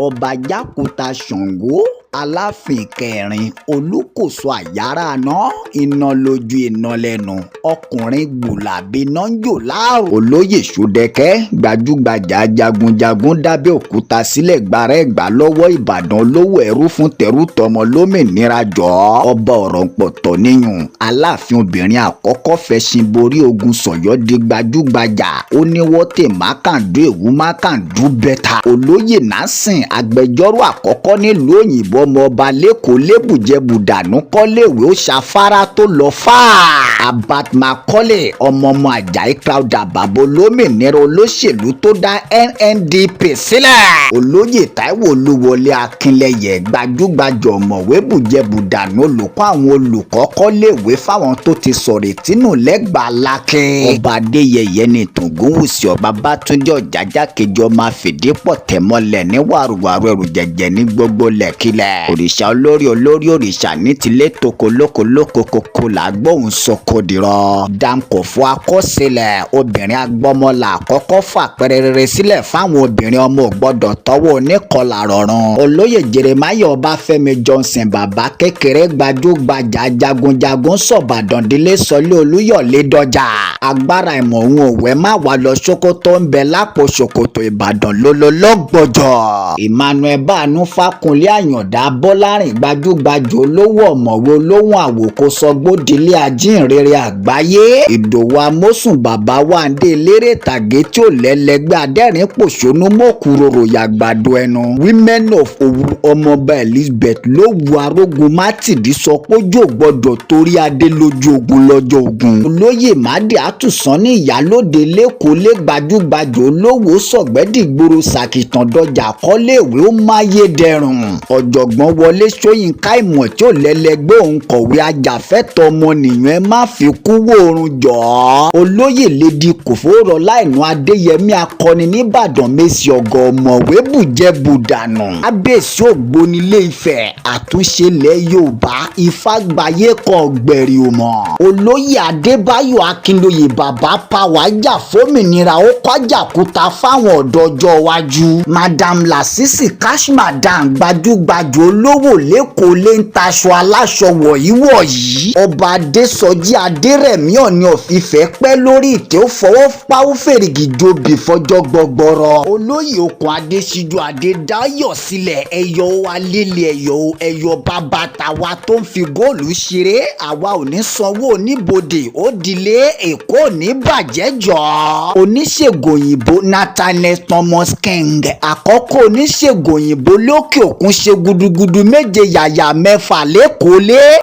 ọba jákúta Ṣàngó aláàfin kẹrin olùkóso àyàrá àná iná lójú iná lẹ́nu ọkùnrin gbùlàbí náà ń jò láàrò. olóyè Ṣódẹkẹ́ gbajúgbajà jagunjagun dábẹ́ òkúta sílẹ̀ gbàrà ẹ̀gbá lọ́wọ́ Ìbàdàn olówó ẹrú fún tẹrú tọmọ lómìnira jọ. ọba ọ̀rọ̀ pọ̀tọ̀ níyùn aláàfin obìnrin àkọ́kọ́ fẹṣin borí ogun sọ̀yọ́ di gbajúgbajà ó ní wọ́tẹ̀ mákàndú èwú mákàndú bẹ́ta. olóyè Násìn agbẹjọ́rò àkọ́kọ́ nílùú òyìnbó ọmọ ọba lẹ́kọ̀ọ́ lébùjẹ́bùdànù kọ́léèwé ó ṣàfárá tó lọ fáà. Abat Macaulay ọmọ Àjàyí Crowther bàbá olómìnira olóṣèlú tó dá NNDP sílẹ̀. olóyè Táíwò Olúwọlé Akínlẹ́yẹ gbajúgbajà ọ̀mọ̀wé bùjẹ́bùdànù olùkọ́ àwọn olùkọ́ kọ́léèwé fáwọn tó ti sọ̀rọ̀ ìtínú lẹ́gbàá lákẹ́. ọba Adéyẹyẹ ní Tògúnwùsì ọba Bátúndé Ọ̀jájá kejì ọmọ Afèdépọ̀ tẹ̀mọ́lẹ̀ ní wàrúwàrú ẹrù jẹ̀jẹ̀ ní gbogbo lẹ́kílẹ̀. òrìṣà olórí òrìṣà ní tilé toko lóko kókó làgbóhùn sọkòdìrọ̀. Dáńkòfó akọ́sílẹ̀ obìnrin agbọ́mọlà àkọ́kọ́ fàpẹrẹ rere sílẹ̀ fáwọn obìnrin ọmọ ògbọ́dọ̀ tọwọ́ oníkọlà rọrùn. olóyè Jeremiah Ọbáfẹ́mi Johnson bàbá kékeré gbajúgbajà jagunjagun sọ̀bàdàn délé sọlé Olúyọ̀lé dọjà. agbára ìmọ̀ òun òwe má wà lọ Sókótó ń bẹ lápò Ṣòkòtò Ìbàdàn lọ́gbọ̀jọ̀. Emmanuel Baanu Fakunle Ayanda Abolarin gbajúgbajà olówó ọ̀mọ̀wé olóhùn àwòkọ́sọgbódìlé ajínrere àgbáyé. Ìdòwú Amósùn bàbá Wándé eléré ìtàgé tí ò lẹ́lẹ́gbẹ́ adẹ́rìn pòṣónú mọ́kúròrò yàgbàdo ẹnu. Women of Òwu ọmọọba Elizabeth ló wu arógun mátìdí sọ pé ojú ò gbọdọ̀ torí adé lójú ogun lọ́jọ́ ogun. olóyè Mádì Àtúnsán ní Ìyálóde lẹ́kọ̀ọ́ lé gbajúgbajà olówó sọ̀gbẹ́dìgboro sàkìtàn dọjà kọ́léèwé ó máyé dẹrùn. ọ̀jọ̀gbọ́n Wọlé Ṣóyínká ìmọ̀ tí ò lẹ́lẹ́gbẹ́ òǹkọ̀wé ajàfẹ́tọ̀ ọmọnìyàn ẹ má fi kú wòrùn jọ. olóyè Lédì Kòfóró Láìnú Adéyẹmí akọni nìbàdàn Mèsì ọ̀gọ̀ ọ̀mọ̀wé bùjẹ́bùdànù. Kábíyèsí Ògbónilé Ifẹ̀ àtúnṣe ilẹ̀ Yorùbá Ifágbayé kọ gbẹ̀rì òmọ̀. olóyè Adébáyọ̀ Akínlóye bàbá pàwọ́ ajá fómìnira ó kọjàkúta fáwọn ọ̀dọ́ ọjọ́ iwájú. Madam Lasisi Kashmadan gbajúgbajà olówó lẹ́kọ̀ọ́ lé ń taṣọ aláṣọ wọ̀nyí. ọba Adésọjí Adérẹ̀mí Ọ̀ọ̀ni of Ifẹ̀ pẹ́ lórí ìtẹ́ ó fọwọ́ páwó fèrègì jobi fọjọ́ gbọgbọrọ. olóyè Okùn Adésíjú Adédáyọ̀ sílẹ̀ ẹ̀yọ wa líle ẹ̀yọ bàbá tàwa tó ń fi góòlù ṣeré àwa ò ní sanwó oníbodè ó dilé Èkó ò ní bàjẹ́ jọ. oníṣègùn òyìnbó Nathaniel Thomas King àkọ́kọ́ oníṣègùn òyìnbó lókè òkun ṣe gudugudu méje yàyà mẹ́fà lẹ́kọ̀ọ́ lé.